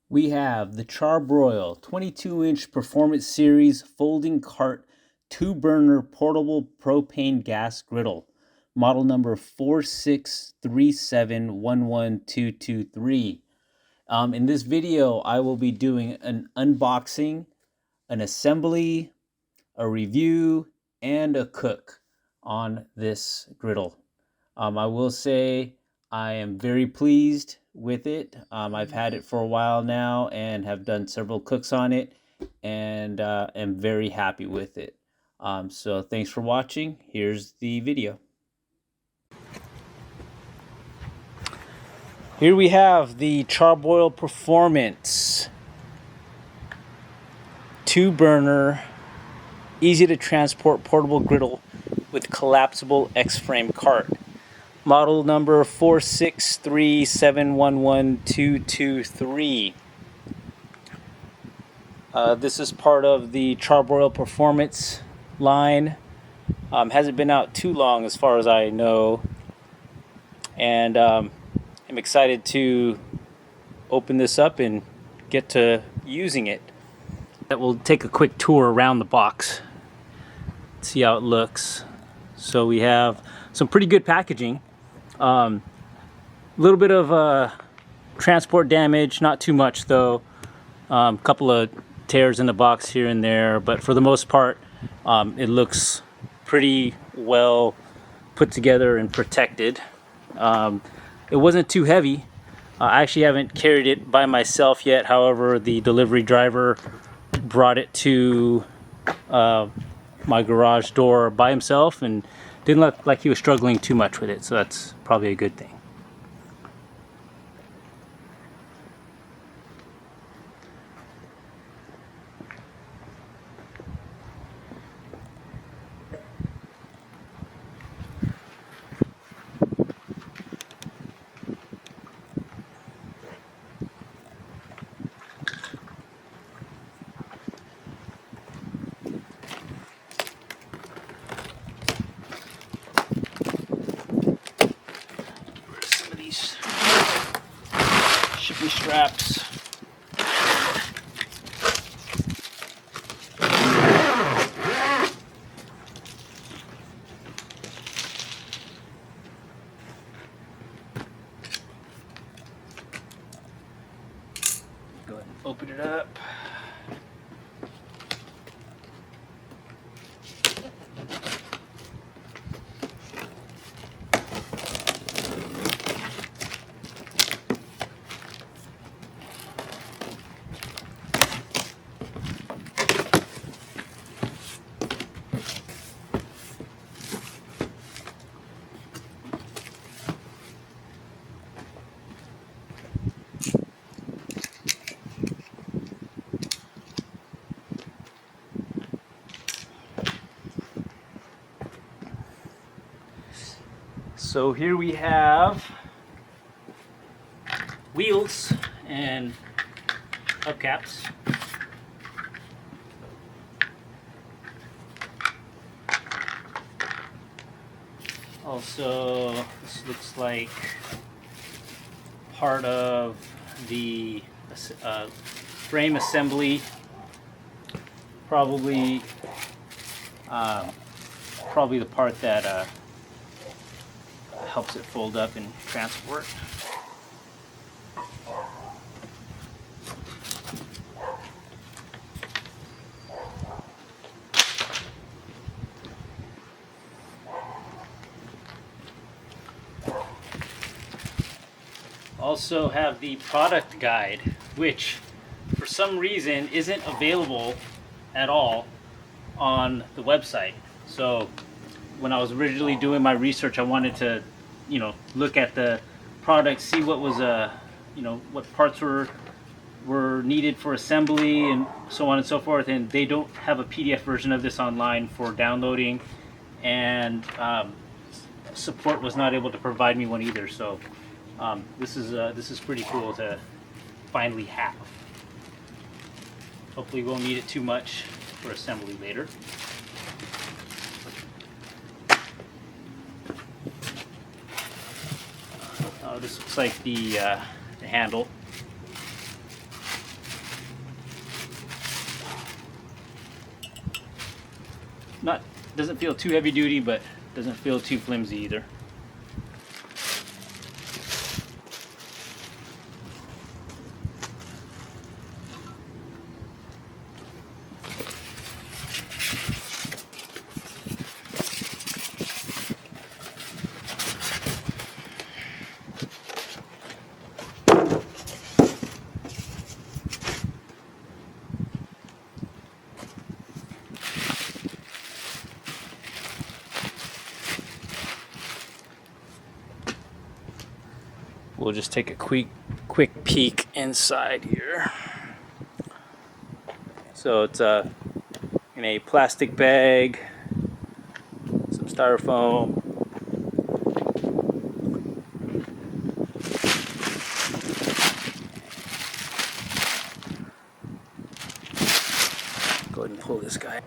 We have the CharBroil 22-inch Performance Series Folding Cart 2-burner portable propane gas griddle, model number 463711223. In this video, I will be doing an unboxing, an assembly, a review, and a cook on this griddle. I will say I am very pleased with it. I've had it for a while now and have done several cooks on it, and am very happy with it. So thanks for watching. Here's the video. Here we have the CharBroil Performance 2-burner, easy to transport portable griddle with collapsible X-frame cart. Model number 463711223. This is part of the CharBroil Performance line. Hasn't been out too long as far as I know. And I'm excited to open this up and get to using it. We'll take a quick tour around the box, see how it looks. So we have some pretty good packaging. A little bit of transport damage, not too much though. A couple of tears in the box here and there, but for the most part, it looks pretty well put together and protected. It wasn't too heavy. I actually haven't carried it by myself yet. However, the delivery driver brought it to my garage door by himself and didn't look like he was struggling too much with it, so that's probably a good thing. Shipping straps. Go ahead and open it up. So here we have wheels and hubcaps. Also, this looks like part of the frame assembly. Probably the part that helps it fold up and transport. Also have the product guide, which for some reason isn't available at all on the website. So when I was originally doing my research, I wanted to look at the product, see what was what parts were needed for assembly and so on and so forth, and they don't have a PDF version of this online for downloading, and support was not able to provide me one either. So this is pretty cool to finally have. Hopefully we won't need it too much for assembly later. This looks like the handle. doesn't feel too heavy duty, but doesn't feel too flimsy either. We'll just take a quick peek inside here. So it's in a plastic bag, some styrofoam. Go ahead and pull this guy.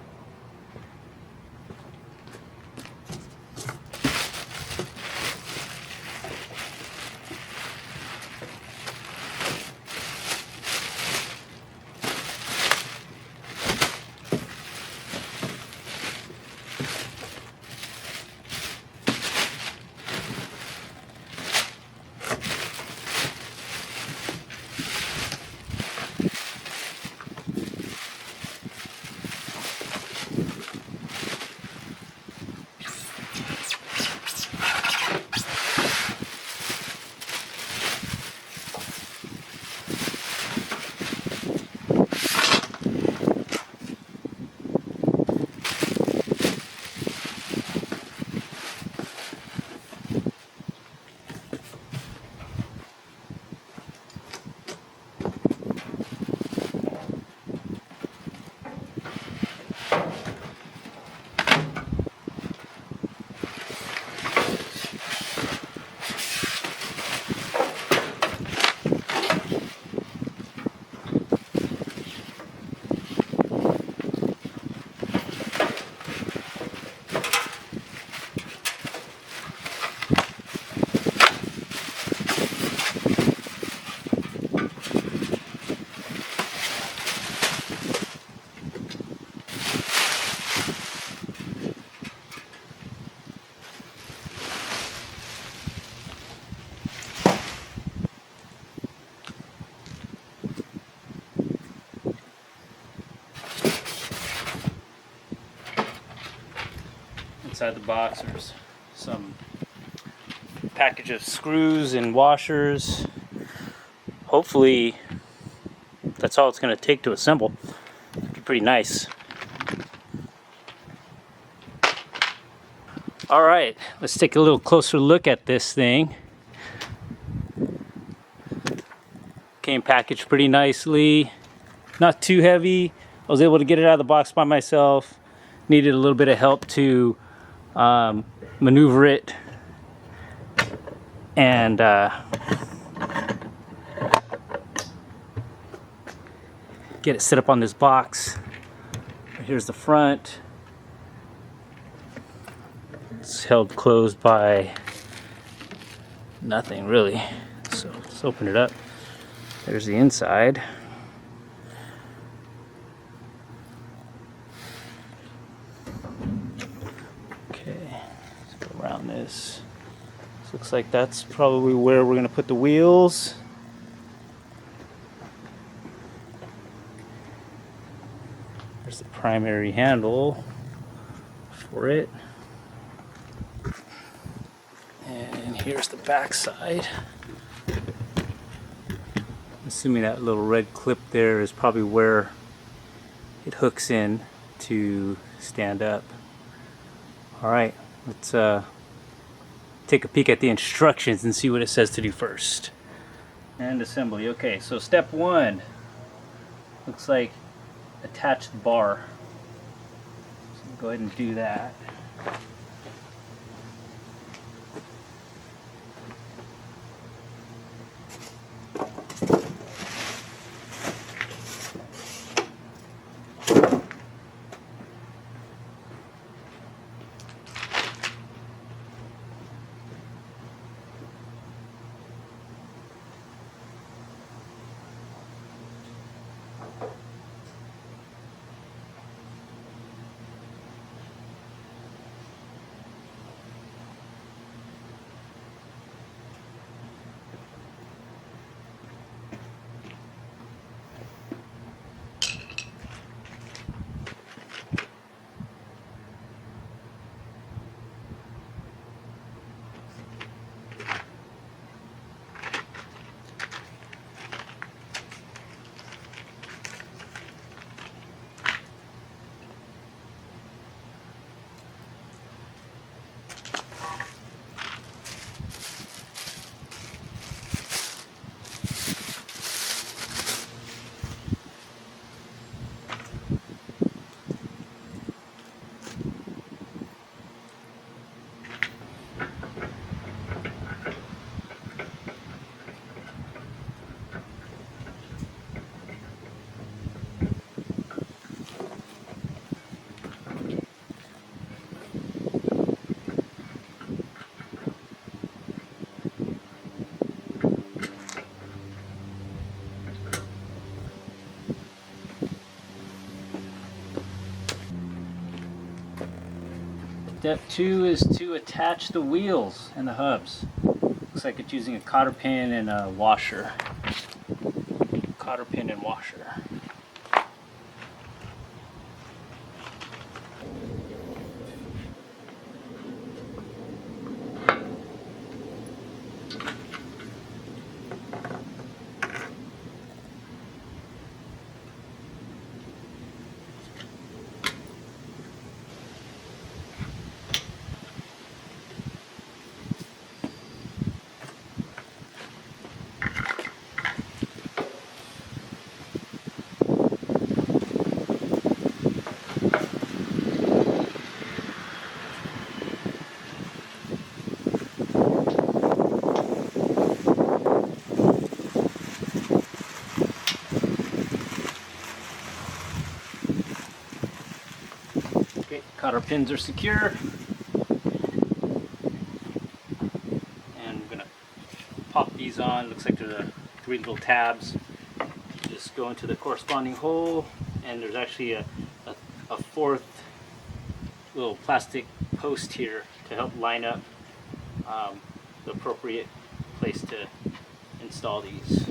Inside the box there's some package of screws and washers. Hopefully that's all it's going to take to assemble. It'd be pretty nice. Alright, let's take a little closer look at this thing. Came packaged pretty nicely. Not too heavy. I was able to get it out of the box by myself. Needed a little bit of help to maneuver it and get it set up on this box. Here's the front. It's held closed by nothing really. So let's open it up. There's the inside. Around this. Looks like that's probably where we're going to put the wheels. There's the primary handle for it. And here's the back side. Assuming that little red clip there is probably where it hooks in to stand up. Alright. Let's take a peek at the instructions and see what it says to do first. And assembly. Okay, so step one looks like attach the bar. So go ahead and do that. Step 2 is to attach the wheels and the hubs. Looks like it's using a cotter pin and a washer. Cotter pin and washer. Okay, cotter pins are secure. And I'm gonna pop these on. Looks like there's 3 little tabs. Just go into the corresponding hole, and there's actually a 4th little plastic post here to help line up the appropriate place to install these.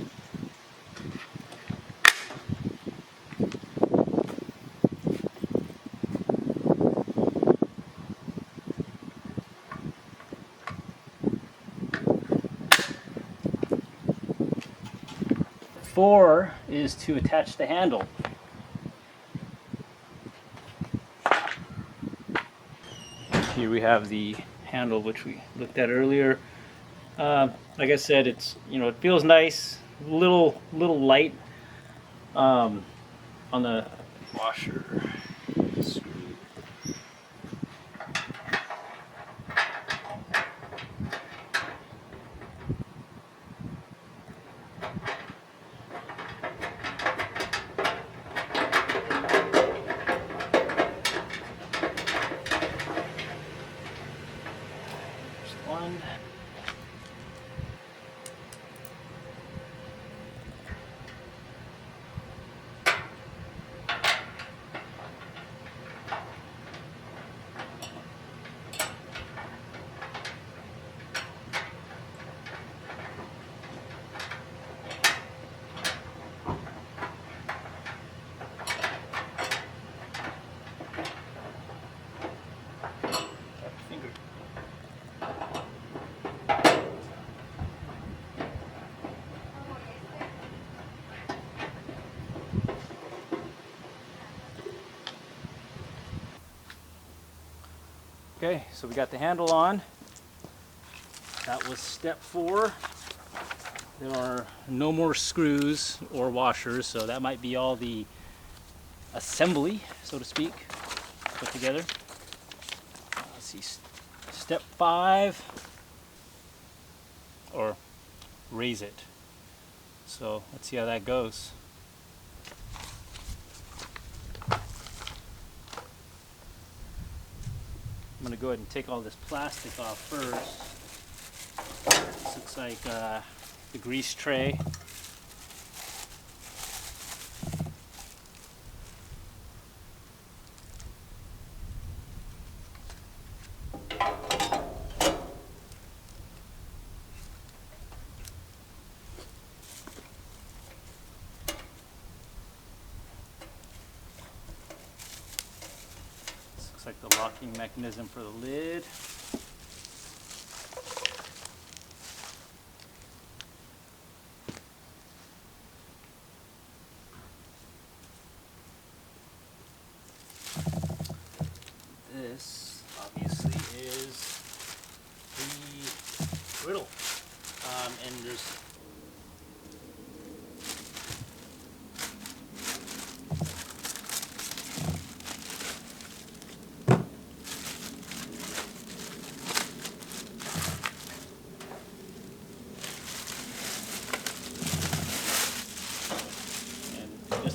Four is to attach the handle. Here we have the handle, which we looked at earlier. Like I said, it's, you know, it feels nice, little light on the washer screw. One. Okay, so we got the handle on. That was step 4. There are no more screws or washers, so that might be all the assembly, so to speak, put together. Let's see, step 5, or raise it. So let's see how that goes. I'm going to go ahead and take all this plastic off first. This looks like the grease tray. Like the locking mechanism for the lid. This obviously is the griddle, and there's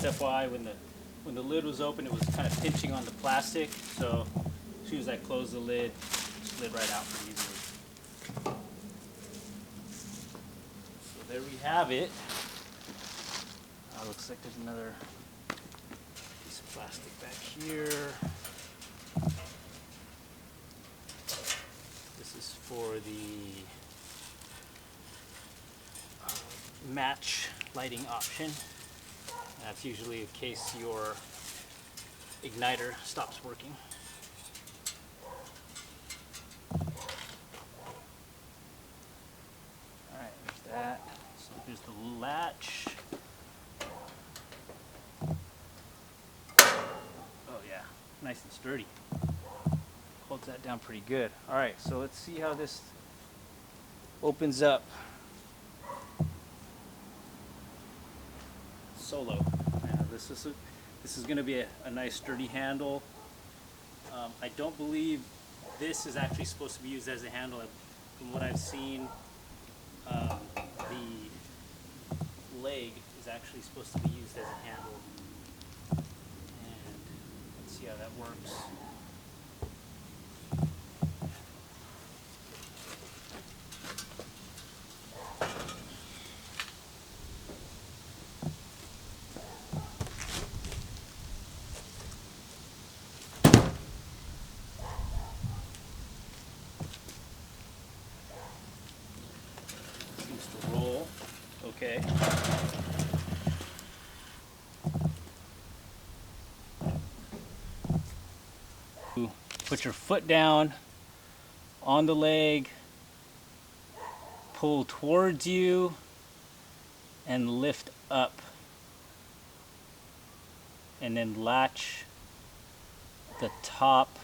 FYI, when the lid was open, it was kind of pinching on the plastic, so as soon as I closed the lid, it slid right out pretty easily. So there we have it. Looks like there's another piece of plastic back here. for the match lighting option. That's usually in case your igniter stops working. Alright, there's that. So here's the latch. Oh yeah, nice and sturdy. Holds that down pretty good. Alright, so let's see how this opens up. Solo. Yeah, this is going to be a nice sturdy handle. I don't believe this is actually supposed to be used as a handle. From what I've seen, the leg is actually supposed to be used as a handle. And let's see how that works. Roll. Okay. Put your foot down on the leg, pull towards you, and lift up. And then latch the top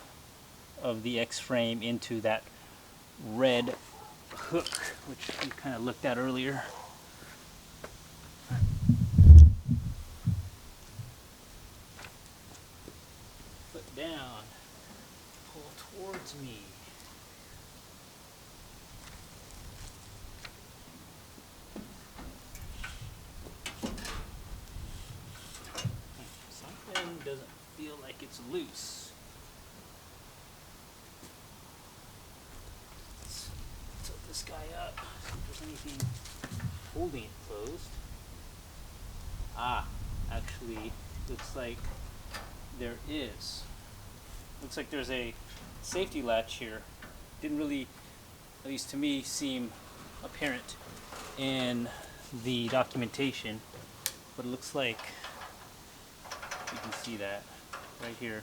of the X-frame into that red hook, which we kind of looked at earlier. Foot down, pull towards me. Something doesn't feel like it's loose. This guy up, see if there's anything holding it closed. Actually looks like there is. Looks like there's a safety latch here. Didn't really, at least to me, seem apparent in the documentation, but it looks like you can see that right here.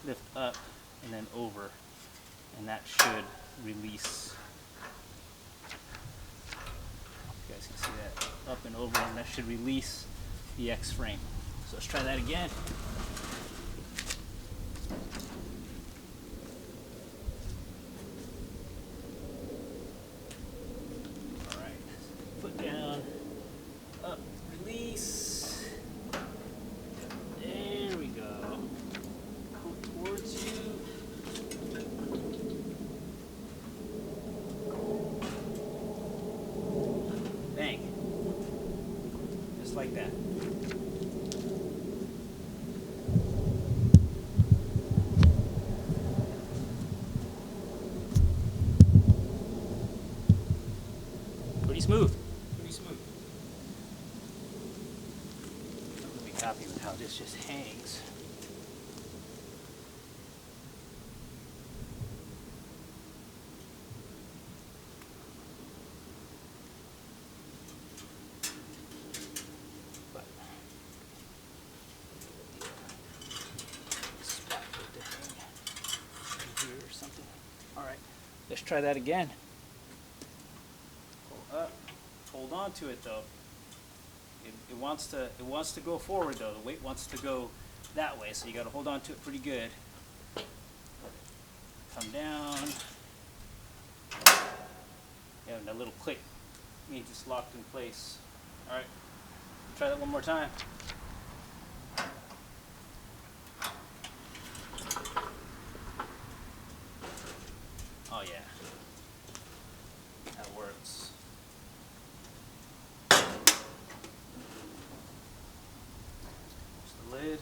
Lift up and then over, and that should release. You guys can see that up and over, and that should release the X-frame. So let's try that again. All right, foot down, up, release. There we go. Pull towards you. Bang. Just like that. Pretty smooth. Pretty smooth. I'm gonna be happy with how this just hangs. Let's try that again. Pull up. Hold on to it though. It wants to go forward though. The weight wants to go that way, so you got to hold on to it pretty good. Come down. Yeah, and that little click means it's locked in place. All right. Try that one more time. Oh yeah, that works. There's the lid.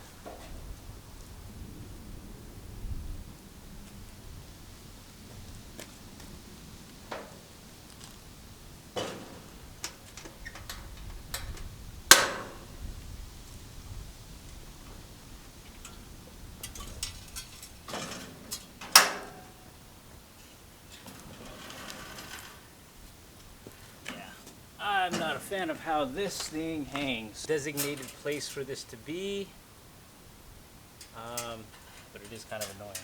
not a fan of how this thing hangs. Designated place for this to be, but it is kind of annoying.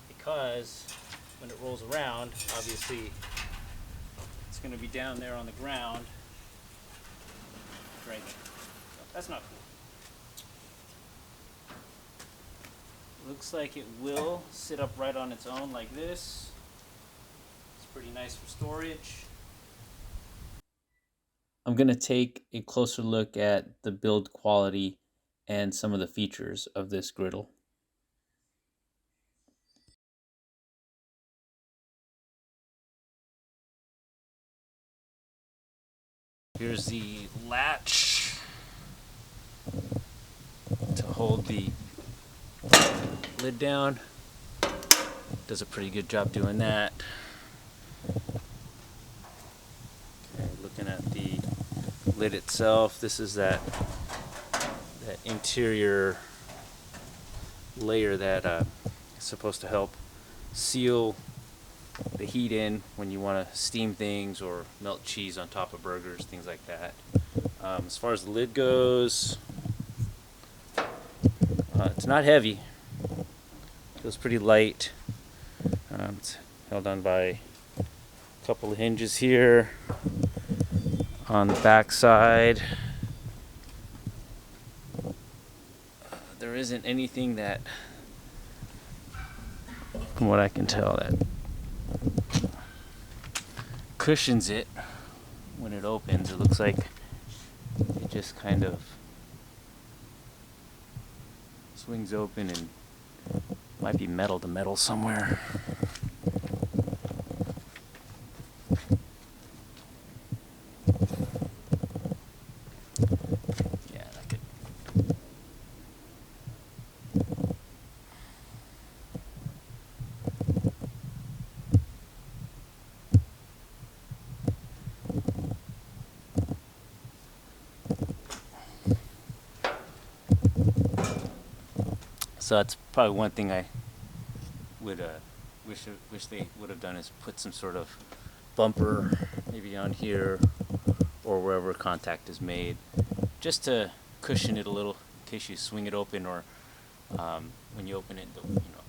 Because when it rolls around, obviously it's going to be down there on the ground dragging. So that's not cool. Looks like it will sit up right on its own like this. It's pretty nice for storage. I'm going to take a closer look at the build quality and some of the features of this griddle. Here's the latch to hold the lid down. Does a pretty good job doing that. Okay, looking at the lid itself, this is that interior layer that is supposed to help seal the heat in when you want to steam things or melt cheese on top of burgers, things like that. As far as the lid goes, it's not heavy. Feels pretty light. It's held on by a couple of hinges here on the back side. There isn't anything that, from what I can tell, that cushions it when it opens. It looks like it just kind of swings open and might be metal to metal somewhere. Yeah, that could. So that's probably one thing I would wish they would have done, is put some sort of bumper maybe on here or wherever contact is made, just to cushion it a little in case you swing it open, or when you open it,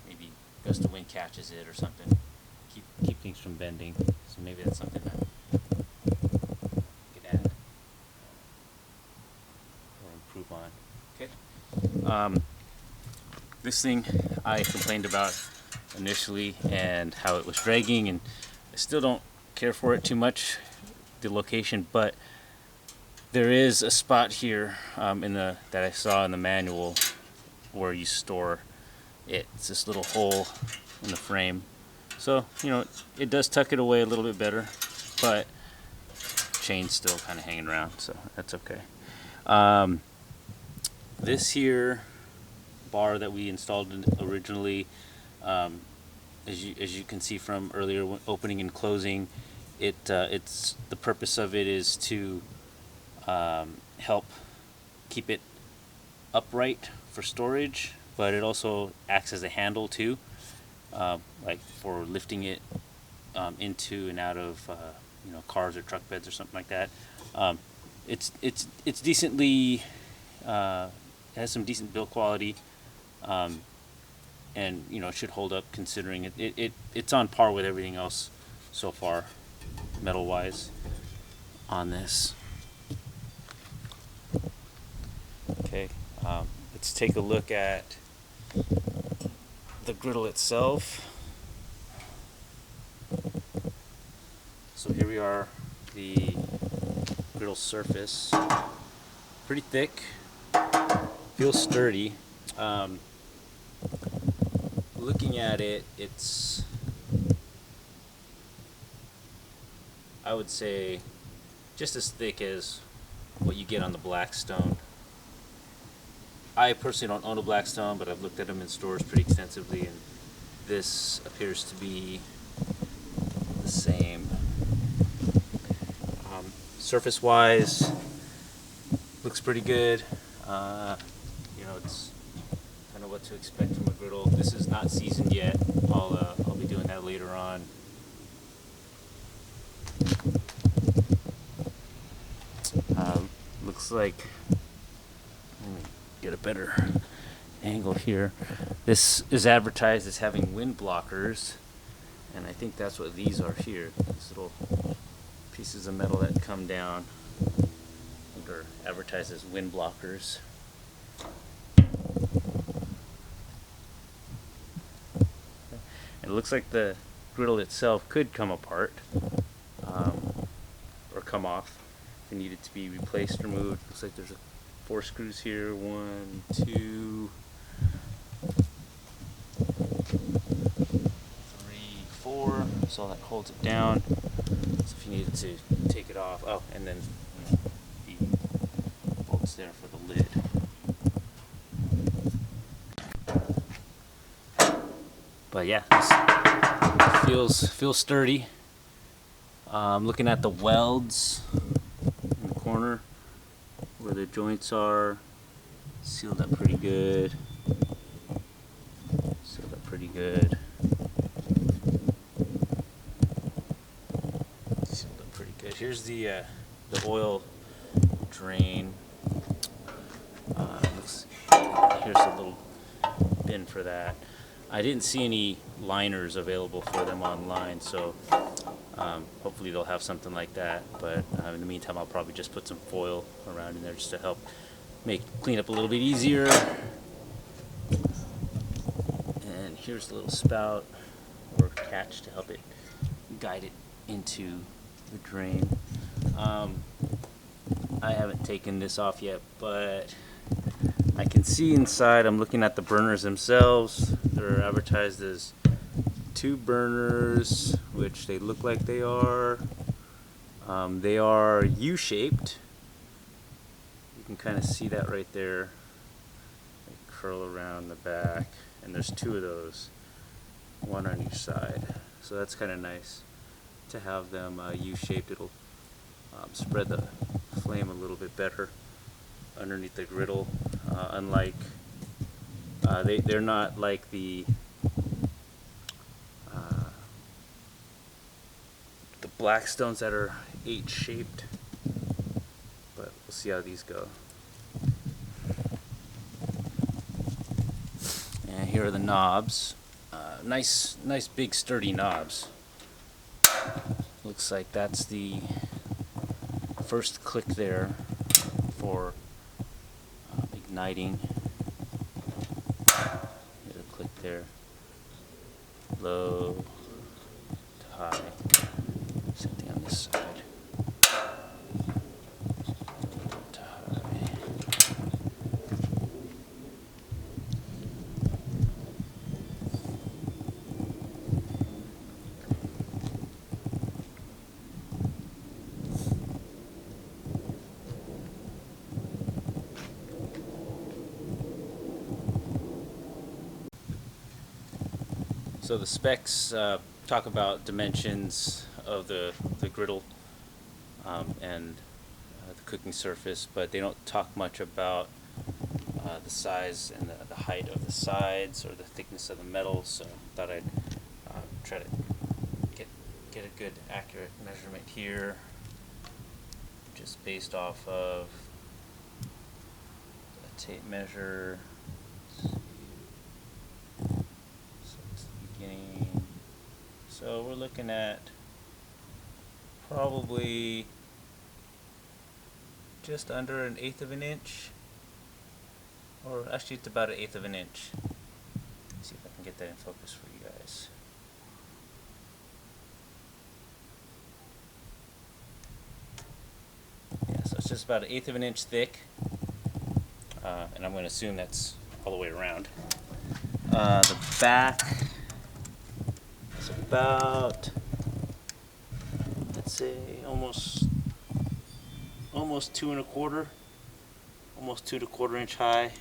maybe gust of wind catches it or something. Keep things from bending. So maybe that's something that you could add or improve on. Okay. This thing I complained about initially, and how it was dragging, and I still don't care for it too much, the location, but there is a spot here that I saw in the manual where you store it. It's this little hole in the frame, so it does tuck it away a little bit better, but chain's still kind of hanging around, so that's okay. This here bar that we installed originally, as you can see from earlier, opening and closing, it's the purpose of it is to help keep it upright for storage, but it also acts as a handle too, like for lifting it into and out of cars or truck beds or something like that. It's decently, it has some decent build quality, and it should hold up, considering it's on par with everything else so far, metal wise, on this. Okay, let's take a look at the griddle itself. So here we are, the griddle surface, pretty thick, feels sturdy. Looking at it, it's, I would say, just as thick as what you get on the Blackstone. I personally don't own a Blackstone, but I've looked at them in stores pretty extensively, and this appears to be the same. Surface-wise, looks pretty good. It's kind of what to expect from a griddle. This is not seasoned yet. I'll be doing that later on. Looks like, let me get a better angle here. This is advertised as having wind blockers, and I think that's what these are here. These little pieces of metal that come down and are advertised as wind blockers. It looks like the griddle itself could come apart or come off if it needed to be replaced or moved. Looks like there's 4 screws here. 1, 2, 3, 4. So that holds it down. So if you needed to take it off, oh, and then the bolts there for the lid. But yeah, this feels sturdy. Looking at the welds in the corner where the joints are, sealed up pretty good. Sealed up pretty good. Sealed up pretty good. Here's the oil drain. Here's a little bin for that. I didn't see any liners available for them online, so hopefully they'll have something like that. But in the meantime, I'll probably just put some foil around in there just to help make cleanup a little bit easier. And here's the little spout or catch to help it guide it into the drain. I haven't taken this off yet, but I can see inside. I'm looking at the burners themselves. They're advertised as 2 burners, which they look like they are. They are U-shaped. You can kind of see that right there. They curl around the back, and there's 2 of those, 1 on each side. So that's kind of nice to have them U-shaped. It'll spread the flame a little bit better underneath the griddle. Unlike they're not like the Blackstones that are H-shaped, but we'll see how these go. And here are the knobs. Nice big sturdy knobs. Looks like that's the first click there for igniting. Here's a click there. Low to high. Same thing on this side. Low to high. So the specs talk about dimensions of the griddle and the cooking surface, but they don't talk much about the size and the height of the sides or the thickness of the metal. So I thought I'd try to get a good accurate measurement here, just based off of a tape measure. So we're looking at probably just under 1/8 of an inch, or actually it's about 1/8 of an inch. Let's see if I can get that in focus for you guys. Yeah, so it's just about 1/8 of an inch thick, and I'm going to assume that's all the way around. The back is about, let's say, almost 2 1/4, almost 2 1/4 inch high.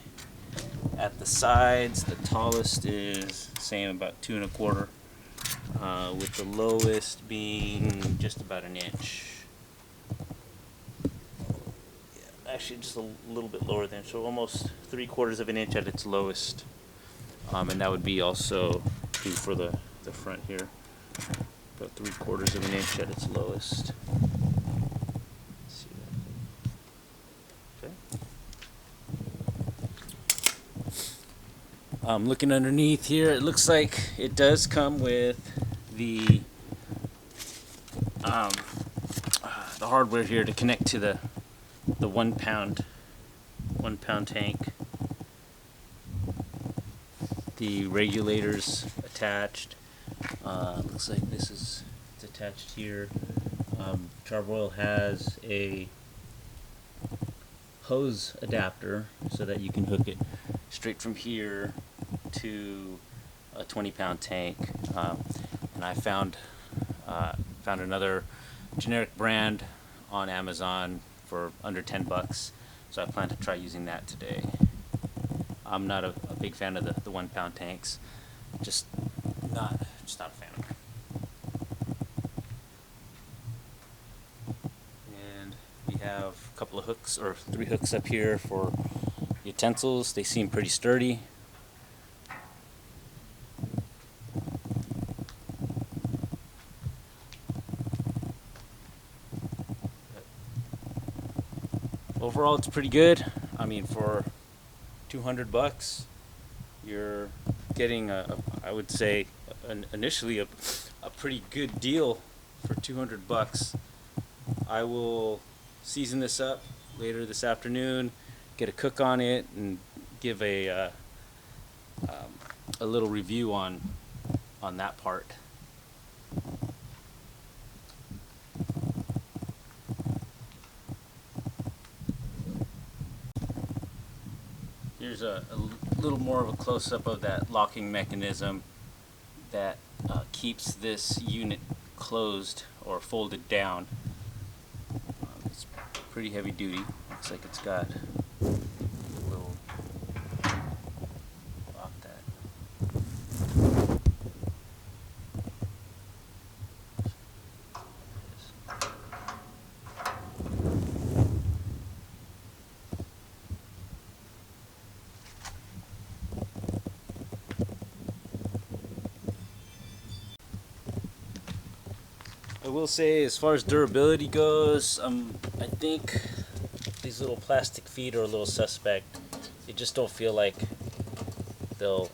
At the sides, the tallest is same, about 2 1/4, with the lowest being just about an inch. Yeah, actually, just a little bit lower than, so almost 3/4 of an inch at its lowest. And that would be also true for the front here. about 3/4 of an inch at its lowest. Let's see that. Okay. Looking underneath here, it looks like it does come with the hardware here to connect to the 1 pound tank. The regulators attached. Looks like this is attached here. CharBroil has a hose adapter so that you can hook it straight from here to a 20-pound tank. And I found another generic brand on Amazon for under $10, so I plan to try using that today. I'm not a big fan of the 1 pound tanks. Just not a fan of them. And we have a couple of hooks, or 3 hooks up here for utensils. They seem pretty sturdy. Overall, it's pretty good. I mean, for $200, you're getting I would say initially a pretty good deal for $200. I will season this up later this afternoon, get a cook on it, and give a little review on that part. Here's a little more of a close-up of that locking mechanism that keeps this unit closed or folded down. It's pretty heavy duty. Looks like it's got a little lock that. I will say, as far as durability goes, I think these little plastic feet are a little suspect. They just don't feel like they'll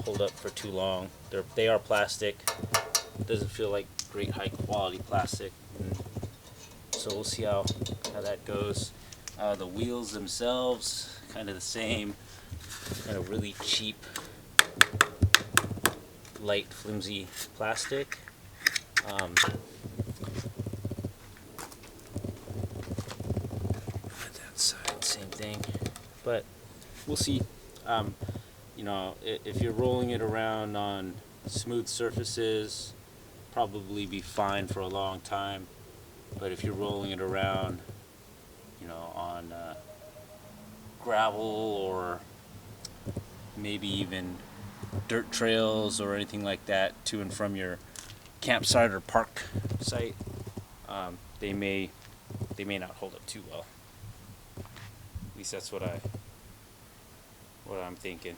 hold up for too long. They are plastic. Doesn't feel like great high quality plastic. So we'll see how that goes. The wheels themselves, kind of the same. Kind of really cheap, light, flimsy plastic. That side, same thing, but we'll see. You know, if you're rolling it around on smooth surfaces, probably be fine for a long time. But if you're rolling it around, you know, on gravel or maybe even dirt trails or anything like that to and from your campsite or park site, they may not hold up too well. At least that's what I'm thinking.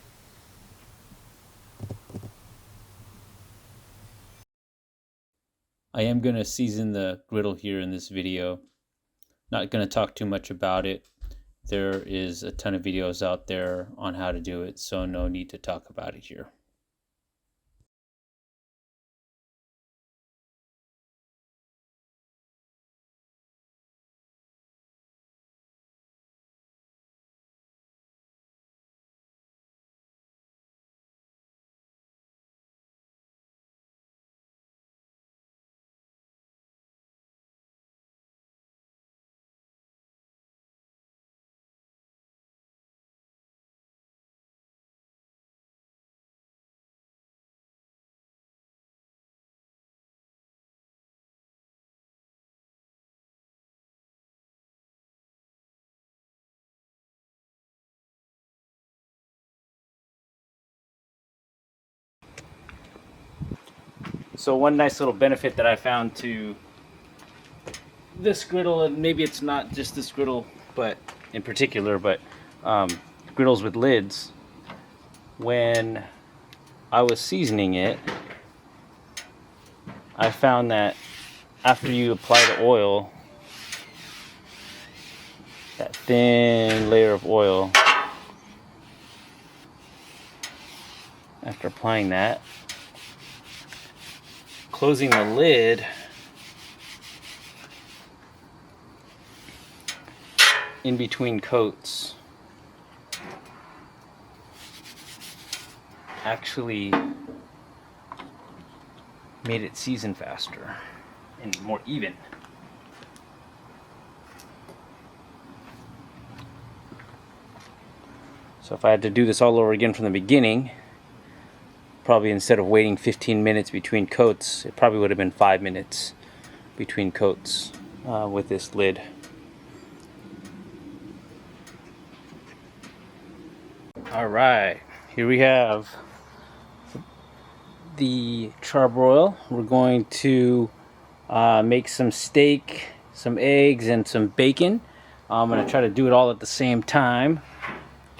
I am going to season the griddle here in this video. Not going to talk too much about it. There is a ton of videos out there on how to do it, so no need to talk about it here. So one nice little benefit that I found to this griddle, and maybe it's not just this griddle, but in particular, but griddles with lids, when I was seasoning it, I found that after you apply the oil, that thin layer of oil, after applying that, closing the lid in between coats actually made it season faster and more even. So if I had to do this all over again from the beginning, probably instead of waiting 15 minutes between coats, it probably would have been 5 minutes between coats with this lid. Alright, here we have the Char-Broil. We're going to make some steak, some eggs, and some bacon. I'm going to try to do it all at the same time.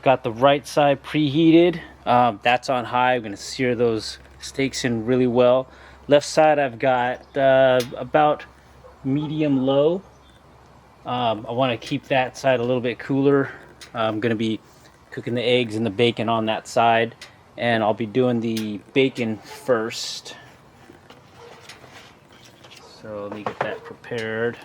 Got the right side preheated. That's on high. I'm going to sear those steaks in really well. Left side I've got about medium low. I want to keep that side a little bit cooler. I'm going to be cooking the eggs and the bacon on that side, and I'll be doing the bacon first. So let me get that prepared.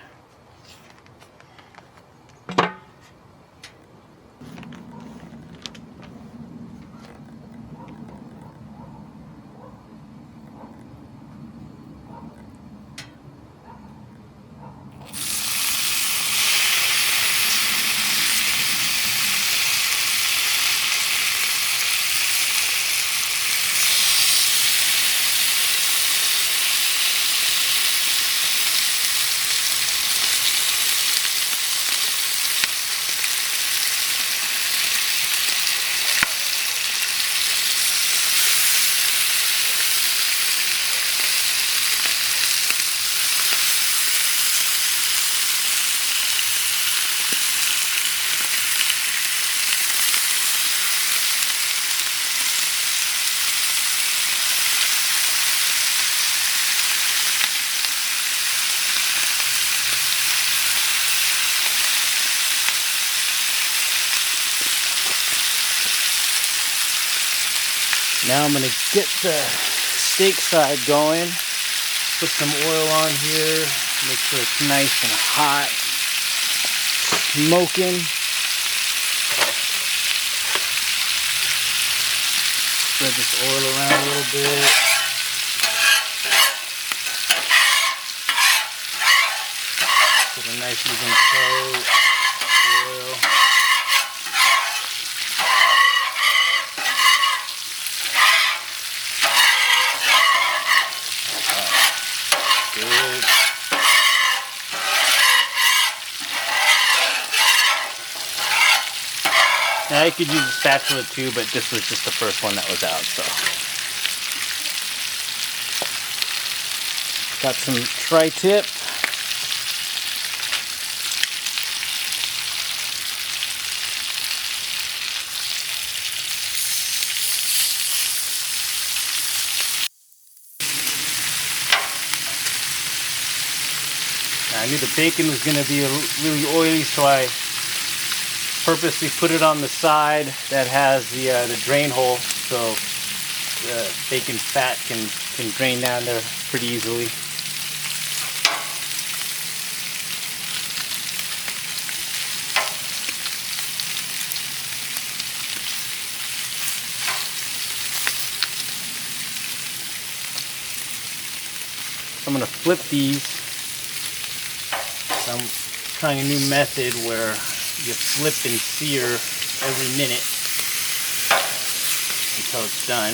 Now I'm going to get the steak side going. Put some oil on here. Make sure it's nice and hot. Smoking. Spread this oil around a little bit. Get a nice even coat. Oil. Good. Now you could use a spatula too, but this was just the first one that was out, so. Got some tri-tip. I knew the bacon was going to be really oily, so I purposely put it on the side that has the drain hole, so the bacon fat can drain down there pretty easily. So I'm going to flip these. I'm trying a new method where you flip and sear every minute until it's done.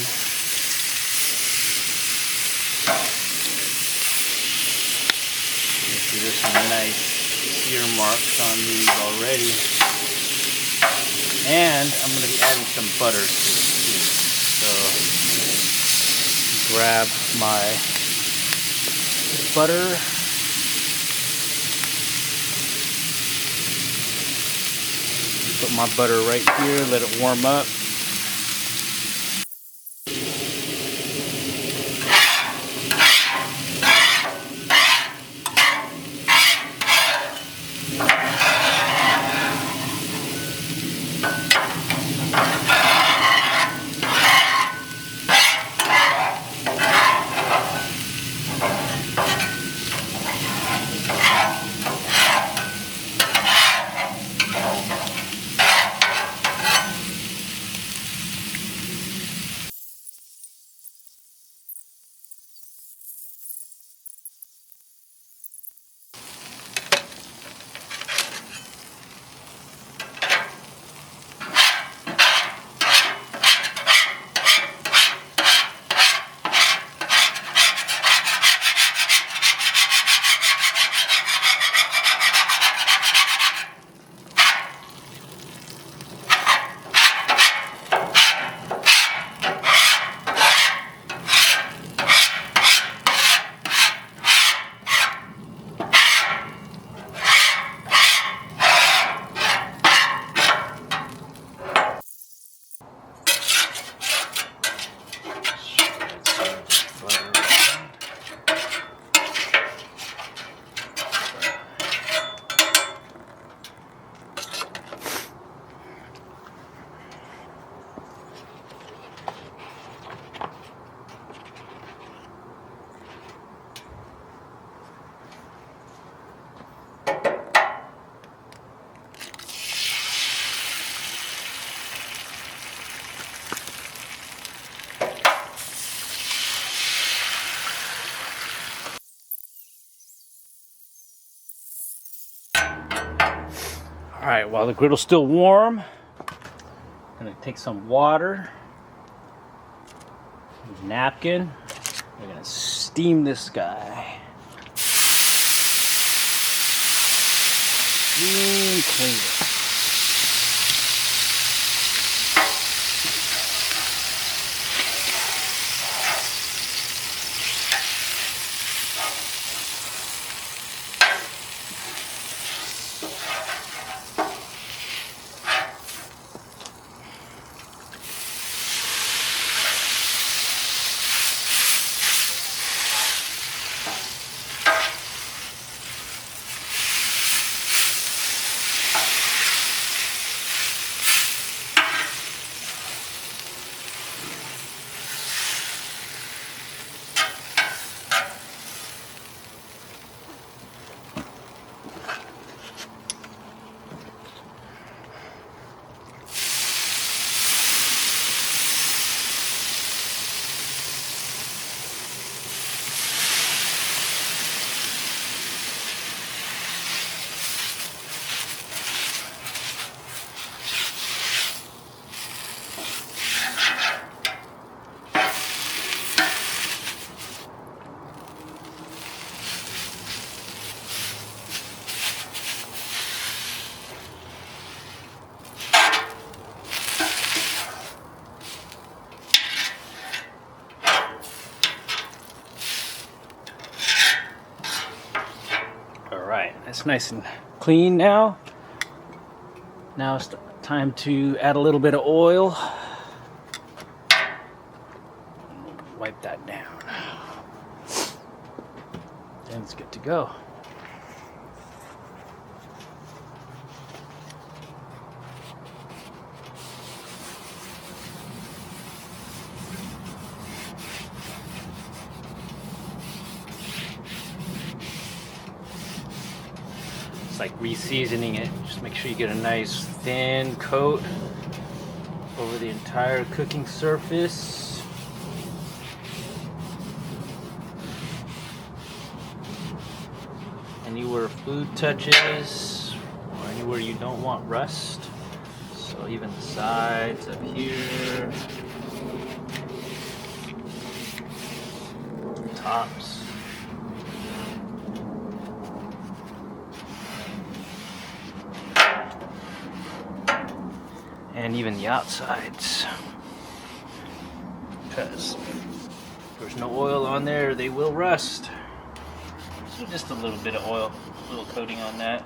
You see there's some nice sear marks on these already. And I'm going to be adding some butter to it too. So grab my butter. Put my butter right here, let it warm up. Alright, while the griddle's still warm, I'm going to take some water, a napkin, we're going to steam this guy. Steam clean it. Alright, that's nice and clean now. Now it's time to add a little bit of oil. Wipe that down. Then it's good to go. Like re-seasoning it. Just make sure you get a nice thin coat over the entire cooking surface. Anywhere food touches or anywhere you don't want rust. So even the sides up here, tops. And even the outsides, because if there's no oil on there, they will rust. So just a little bit of oil, a little coating on that,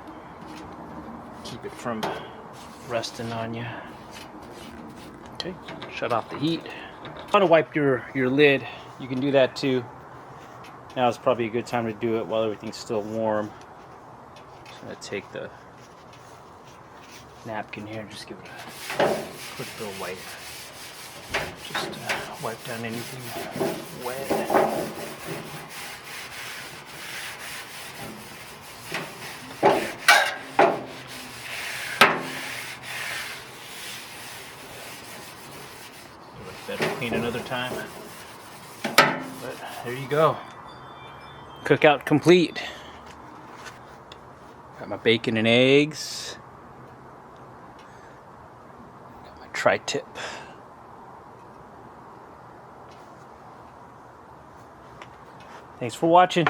keep it from rusting on you. Okay, shut off the heat. If you want to wipe your lid, you can do that too. Now is probably a good time to do it while everything's still warm. I'm going to take the napkin here and just give it a quick little wipe. Just wipe down anything wet. Better clean another time. But there you go. Cookout complete. Got my bacon and eggs. Tri-tip. Thanks for watching.